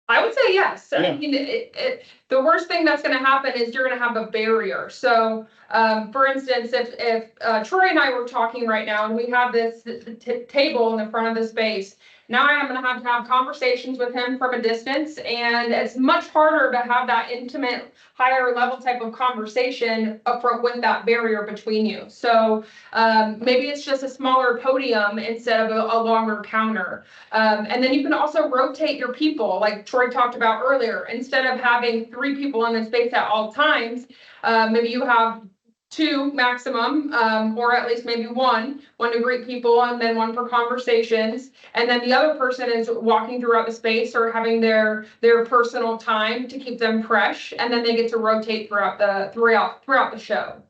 I would say yes. Yeah. I mean, the worst thing that's going to happen is you're going to have a barrier. So, for instance, if Troy and I were talking right now and we have this table in the front of the space, now I am going to have conversations with him from a distance, and it's much harder to have that intimate, higher level type of conversation up front with that barrier between you. So maybe it's just a smaller podium instead of a longer counter. And then you can also rotate your people, like Troy talked about earlier. Instead of having 3 people in the space at all times, maybe you have two maximum, or at least maybe one to greet people and then one for conversations. And then the other person is walking throughout the space or having their personal time to keep them fresh. And then they get to rotate throughout the show.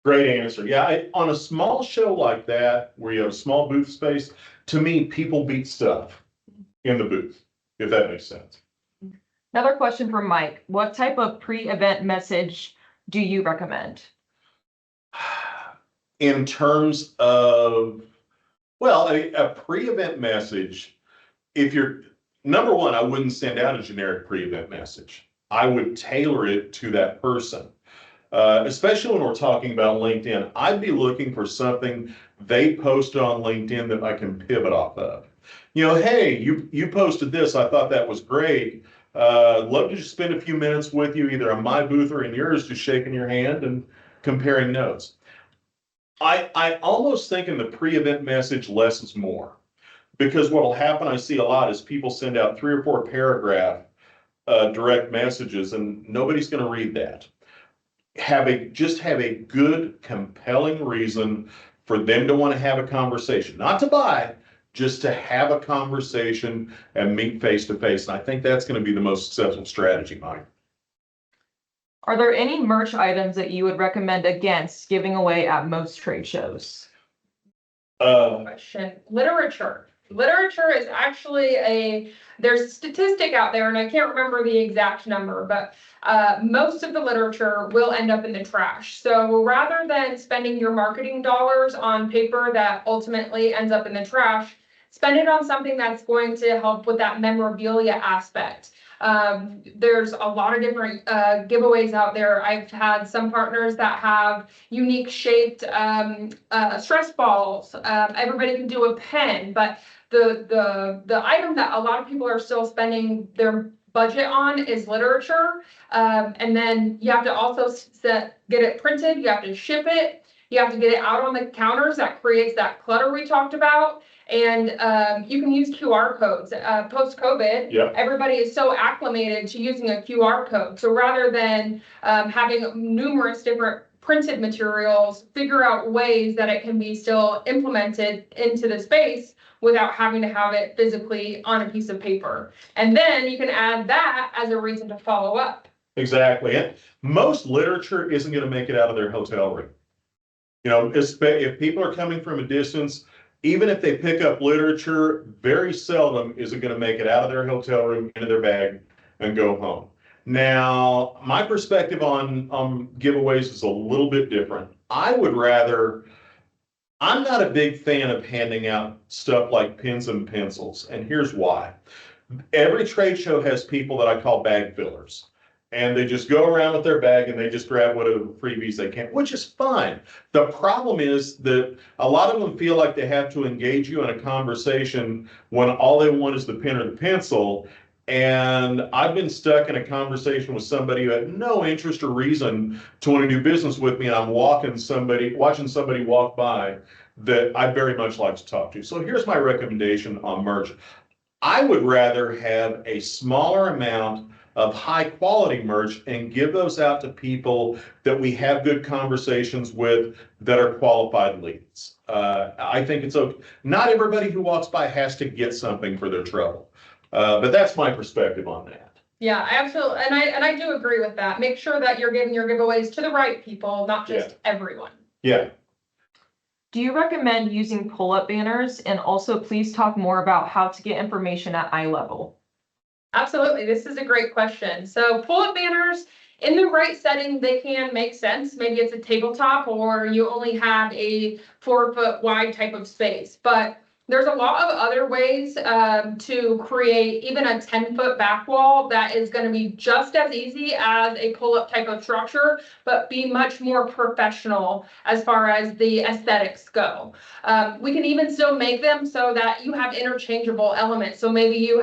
Great answer. Yeah, on a small show like that, where you have small booth space, to me, people beat stuff in the booth, if that makes sense. Another question from Mike. What type of pre-event message do you recommend? In terms of, well, a pre-event message, if you're, number one, I wouldn't send out a generic pre-event message. I would tailor it to that person. Especially when we're talking about LinkedIn, I'd be looking for something they posted on LinkedIn that I can pivot off of. You know, hey, you posted this. I thought that was great. Love to just spend a few minutes with you, either on my booth or in yours, just shaking your hand and comparing notes. I almost think in the pre-event message, less is more. Because what will happen, I see a lot, is people send out 3 or 4 paragraph direct messages, and nobody's going to read that. Just have a good, compelling reason for them to want to have a conversation, not to buy, just to have a conversation and meet face to face. And I think that's going to be the most successful strategy, Mike. Are there any merch items that you would recommend against giving away at most trade shows? Question. Literature is actually there's a statistic out there, and I can't remember the exact number, but most of the literature will end up in the trash. So rather than spending your marketing dollars on paper that ultimately ends up in the trash, spend it on something that's going to help with that memorabilia aspect. There's a lot of different giveaways out there. I've had some partners that have unique shaped stress balls. Everybody can do a pen, but the item that a lot of people are still spending their budget on is literature. And then you have to also get it printed. You have to ship it. You have to get it out on the counters. That creates that clutter we talked about. And you can use QR codes. Post-COVID, Yep. Everybody is so acclimated to using a QR code. So rather than having numerous different printed materials, figure out ways that it can be still implemented into the space without having to have it physically on a piece of paper. And then you can add that as a reason to follow up. Exactly. And most literature isn't going to make it out of their hotel room. You know, if people are coming from a distance, even if they pick up literature, very seldom is it going to make it out of their hotel room, into their bag, and go home. Now, my perspective on giveaways is a little bit different. I'm not a big fan of handing out stuff like pens and pencils, and here's why. Every trade show has people that I call bag fillers. And they just go around with their bag and they just grab whatever freebies they can, which is fine. The problem is that a lot of them feel like they have to engage you in a conversation when all they want is the pen or the pencil. And I've been stuck in a conversation with somebody who had no interest or reason to want to do business with me, and I'm watching somebody walk by that I very much like to talk to. So here's my recommendation on merch. I would rather have a smaller amount of high quality merch and give those out to people that we have good conversations with that are qualified leads. I think it's okay. Not everybody who walks by has to get something for their trouble. But that's my perspective on that. Yeah, absolutely. And I do agree with that. Make sure that you're giving your giveaways to the right people, not just everyone. Yeah. Do you recommend using pull-up banners? And also please talk more about how to get information at eye level. Absolutely. This is a great question. So pull-up banners, in the right setting, they can make sense. Maybe it's a tabletop or you only have a 4-foot wide type of space, but there's a lot of other ways to create even a 10-foot back wall that is going to be just as easy as a pull-up type of structure, but be much more professional as far as the aesthetics go. We can even still make them so that you have interchangeable elements. So maybe you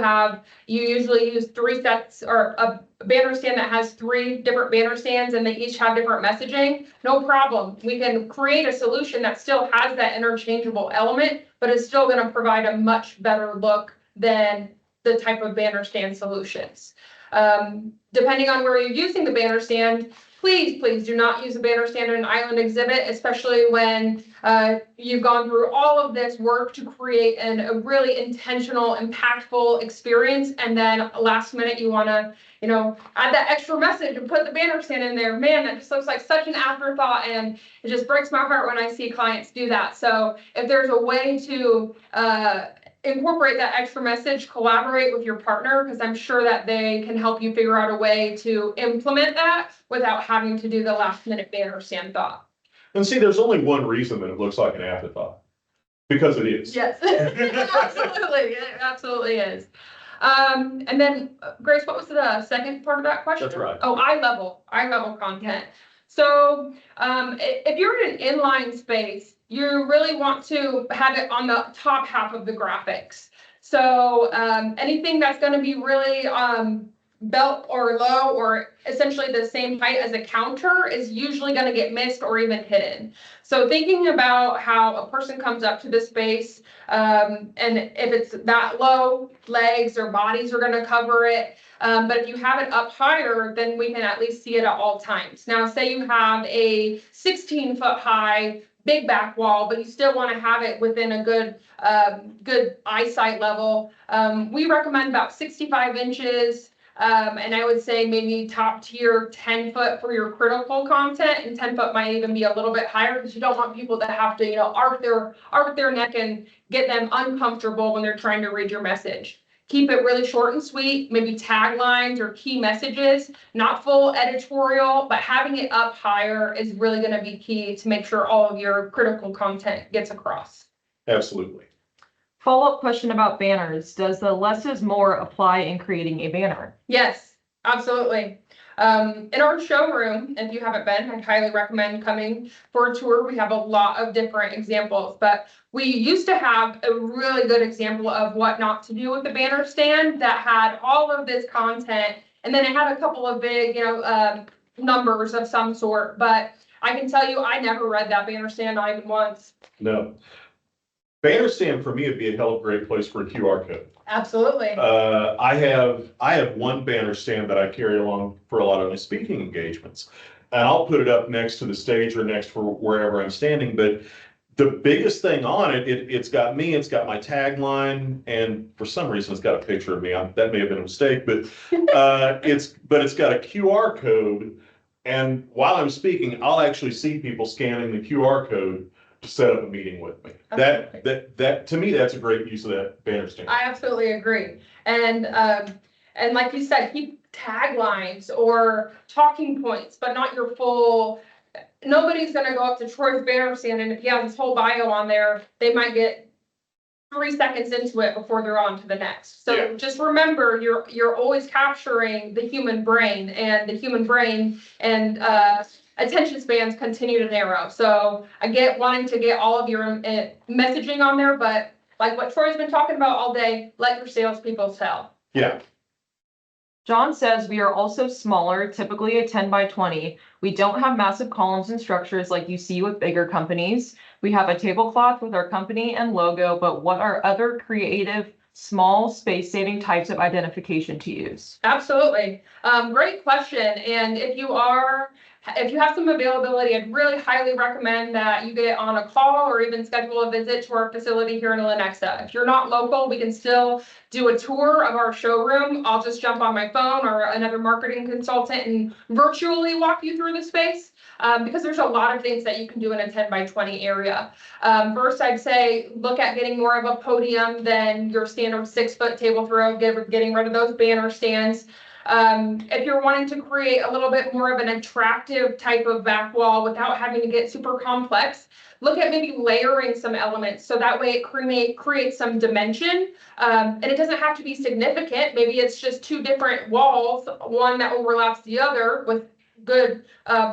usually use 3 sets or a banner stand that has 3 different banner stands and they each have different messaging. No problem. We can create a solution that still has that interchangeable element, but it's still going to provide a much better look than the type of banner stand solutions. Depending on where you're using the banner stand, please do not use a banner stand in an island exhibit, especially when you've gone through all of this work to create a really intentional, impactful experience. And then last minute, you want to, add that extra message and put the banner stand in there. Man, that just looks like such an afterthought. And it just breaks my heart when I see clients do that. So if there's a way to incorporate that extra message, collaborate with your partner, because I'm sure that they can help you figure out a way to implement that without having to do the last minute banner stand thought. And see, there's only one reason that it looks like an afterthought, because it is. Yes, absolutely, it absolutely is. And then Grace, what was the second part of that question? That's right. Oh, eye level content. So if you're in an inline space, you really want to have it on the top half of the graphics. So anything that's going to be really belt or low or essentially the same height as a counter is usually going to get missed or even hidden. So thinking about how a person comes up to the space, and if it's that low, legs or bodies are going to cover it. But if you have it up higher, then we can at least see it at all times. Now, say you have a 16-foot high big back wall, but you still want to have it within a good eyesight level. We recommend about 65 inches. And I would say maybe top tier 10 foot for your critical content, and 10 foot might even be a little bit higher because you don't want people to have to, arc their neck and get them uncomfortable when they're trying to read your message. Keep it really short and sweet, maybe taglines or key messages, not full editorial, but having it up higher is really going to be key to make sure all of your critical content gets across. Absolutely. Follow-up question about banners. Does the less is more apply in creating a banner? Yes, absolutely. In our showroom, if you haven't been, I'd highly recommend coming for a tour. We have a lot of different examples, but we used to have a really good example of what not to do with the banner stand that had all of this content, and then it had a couple of big, numbers of some sort. But I can tell you, I never read that banner stand, not even once. No. Banner stand for me would be a hell of a great place for a QR code. Absolutely. I have one banner stand that I carry along for a lot of my speaking engagements, and I'll put it up next to the stage or next to wherever I'm standing. But the biggest thing on it, it's got me, it's got my tagline, and for some reason it's got a picture of me. That may have been a mistake, but it's got a QR code, and while I'm speaking, I'll actually see people scanning the QR code to set up a meeting with me. That to me, that's a great use of that banner stand. I absolutely agree. And like you said, keep taglines or talking points, but not your full. Nobody's going to go up to Troy's banner stand, and if he has his whole bio on there, they might get 3 seconds into it before they're on to the next. So just remember, you're always capturing the human brain, and the human brain and attention spans continue to narrow. So I get wanting to get all of your messaging on there, but like what Troy's been talking about all day, let your salespeople sell. Yeah. John says we are also smaller, typically a 10 by 20. We don't have massive columns and structures like you see with bigger companies. We have a tablecloth with our company and logo, but what are other creative, small space saving types of identification to use? Absolutely. Great question. And if you have some availability, I'd really highly recommend that you get on a call or even schedule a visit to our facility here in Lenexa. If you're not local, we can still do a tour of our showroom. I'll just jump on my phone or another marketing consultant and virtually walk you through the space, because there's a lot of things that you can do in a 10 by 20 area. First, I'd say look at getting more of a podium than your standard 6-foot table throw, getting rid of those banner stands. If you're wanting to create a little bit more of an attractive type of back wall without having to get super complex, look at maybe layering some elements so that way it creates some dimension. And it doesn't have to be significant. Maybe it's just 2 different walls, one that overlaps the other with good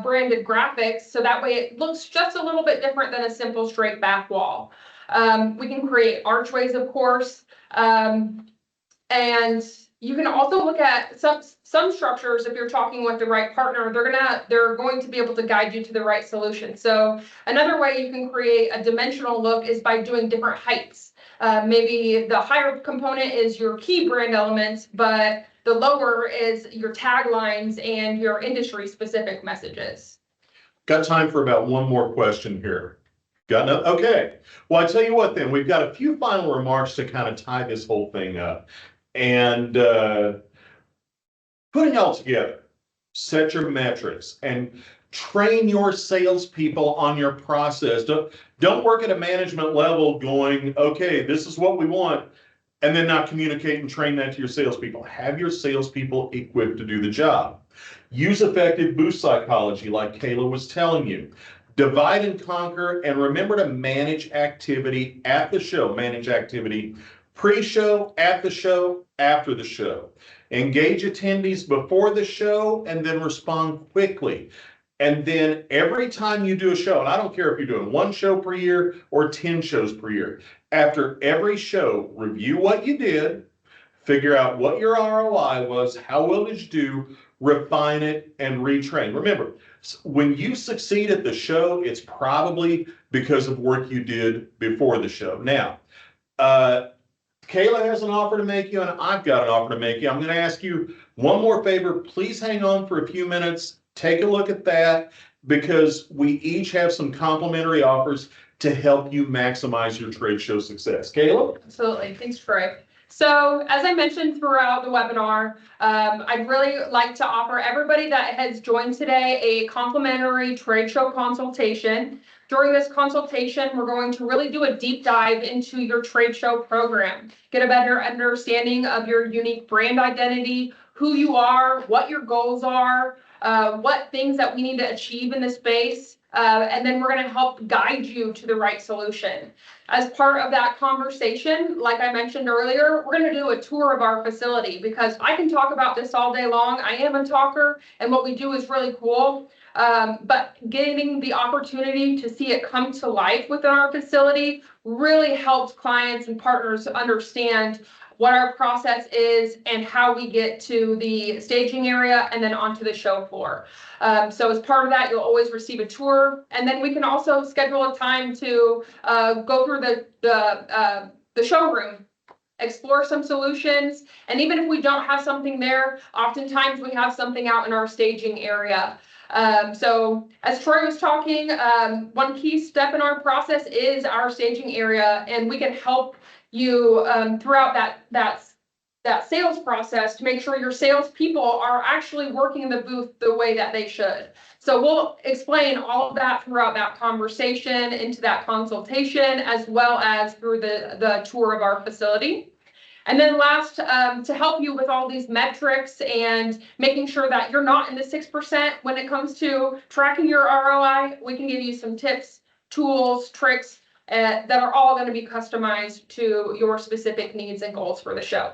branded graphics, so that way it looks just a little bit different than a simple straight back wall. We can create archways, of course, and you can also look at some structures. If you're talking with the right partner, they're going to be able to guide you to the right solution. So another way you can create a dimensional look is by doing different heights. Maybe the higher component is your key brand elements, but the lower is your taglines and your industry specific messages. Got time for about one more question here. Got no? Okay. Well, I tell you what then, we've got a few final remarks to kind of tie this whole thing up. And putting it all together, set your metrics and train your salespeople on your process. Don't work at a management level going, okay, this is what we want, and then not communicate and train that to your salespeople. Have your salespeople equipped to do the job. Use effective booth psychology like Kayla was telling you. Divide and conquer, and remember to manage activity at the show. Manage activity pre-show, at the show, after the show. Engage attendees before the show and then respond quickly. And then every time you do a show, and I don't care if you're doing 1 show per year or 10 shows per year, after every show, review what you did, figure out what your ROI was, how well did you do, refine it, and retrain. Remember, when you succeed at the show, it's probably because of work you did before the show. Now, Kayla has an offer to make you, and I've got an offer to make you. I'm going to ask you one more favor. Please hang on for a few minutes. Take a look at that, because we each have some complimentary offers to help you maximize your trade show success. Kayla? Absolutely. Thanks, Troy. So as I mentioned throughout the webinar, I'd really like to offer everybody that has joined today a complimentary trade show consultation. During this consultation, we're going to really do a deep dive into your trade show program, get a better understanding of your unique brand identity, who you are, what your goals are, what things that we need to achieve in the space, and then we're going to help guide you to the right solution. As part of that conversation, like I mentioned earlier, we're going to do a tour of our facility, because I can talk about this all day long. I am a talker, and what we do is really cool. But getting the opportunity to see it come to life within our facility really helps clients and partners understand what our process is and how we get to the staging area and then onto the show floor. So as part of that, you'll always receive a tour, and then we can also schedule a time to go through the showroom, explore some solutions, and even if we don't have something there, oftentimes we have something out in our staging area. So as Troy was talking, one key step in our process is our staging area, and we can help you throughout that sales process to make sure your salespeople are actually working in the booth the way that they should. So we'll explain all of that throughout that conversation, into that consultation, as well as through the tour of our facility. And then last, to help you with all these metrics and making sure that you're not in the 6% when it comes to tracking your ROI, we can give you some tips, tools, tricks that are all going to be customized to your specific needs and goals for the show.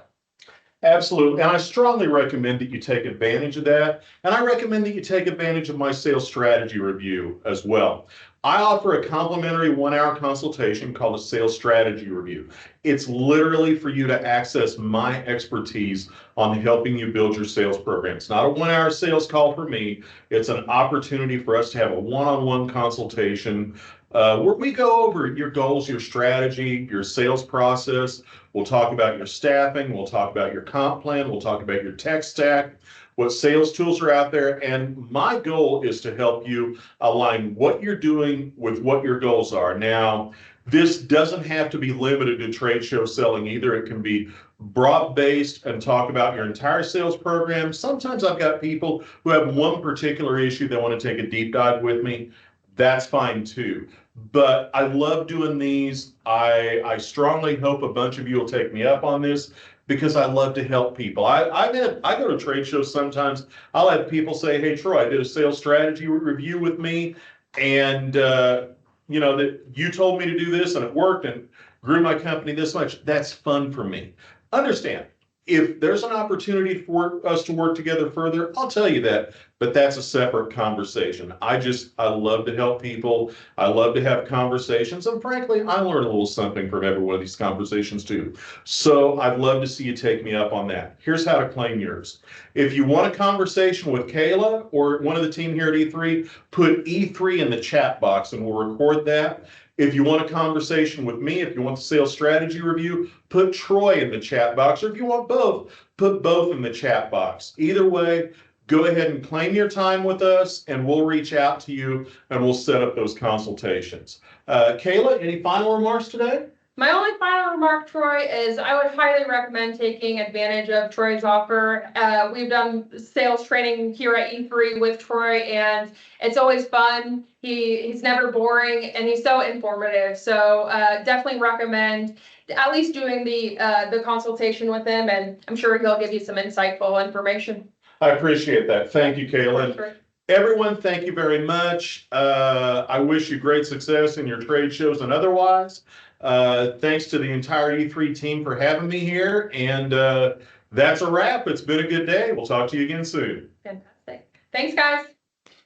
Absolutely. And I strongly recommend that you take advantage of that. And I recommend that you take advantage of my sales strategy review as well. I offer a complimentary 1-hour consultation called a sales strategy review. It's literally for you to access my expertise on helping you build your sales program. It's not a 1-hour sales call for me. It's an opportunity for us to have a one-on-one consultation where we go over your goals, your strategy, your sales process. We'll talk about your staffing. We'll talk about your comp plan. We'll talk about your tech stack, what sales tools are out there. And my goal is to help you align what you're doing with what your goals are. Now, this doesn't have to be limited to trade show selling either. It can be broad-based and talk about your entire sales program. Sometimes I've got people who have one particular issue they want to take a deep dive with me. That's fine too. But I love doing these. I strongly hope a bunch of you will take me up on this, because I love to help people. I go to trade shows sometimes. I'll have people say, hey, Troy, I did a sales strategy review with me, and you know, that you told me to do this and it worked and grew my company this much. That's fun for me. Understand, if there's an opportunity for us to work together further, I'll tell you that, but that's a separate conversation. I love to help people. I love to have conversations, and frankly, I learn a little something from every one of these conversations too. So I'd love to see you take me up on that. Here's how to claim yours. If you want a conversation with Kayla or one of the team here at E3, put E3 in the chat box and we'll record that. If you want a conversation with me, if you want the sales strategy review, put Troy in the chat box, or if you want both, put both in the chat box. Either way, go ahead and claim your time with us, and we'll reach out to you and we'll set up those consultations. Kayla, any final remarks today? My only final remark, Troy, is I would highly recommend taking advantage of Troy's offer. We've done sales training here at E3 with Troy, and it's always fun. He's never boring, and he's so informative. So definitely recommend at least doing the consultation with him, and I'm sure he'll give you some insightful information. I appreciate that. Thank you, Kayla. Everyone, thank you very much. I wish you great success in your trade shows and otherwise. Thanks to the entire E3 team for having me here. And that's a wrap. It's been a good day. We'll talk to you again soon. Fantastic. Thanks, guys.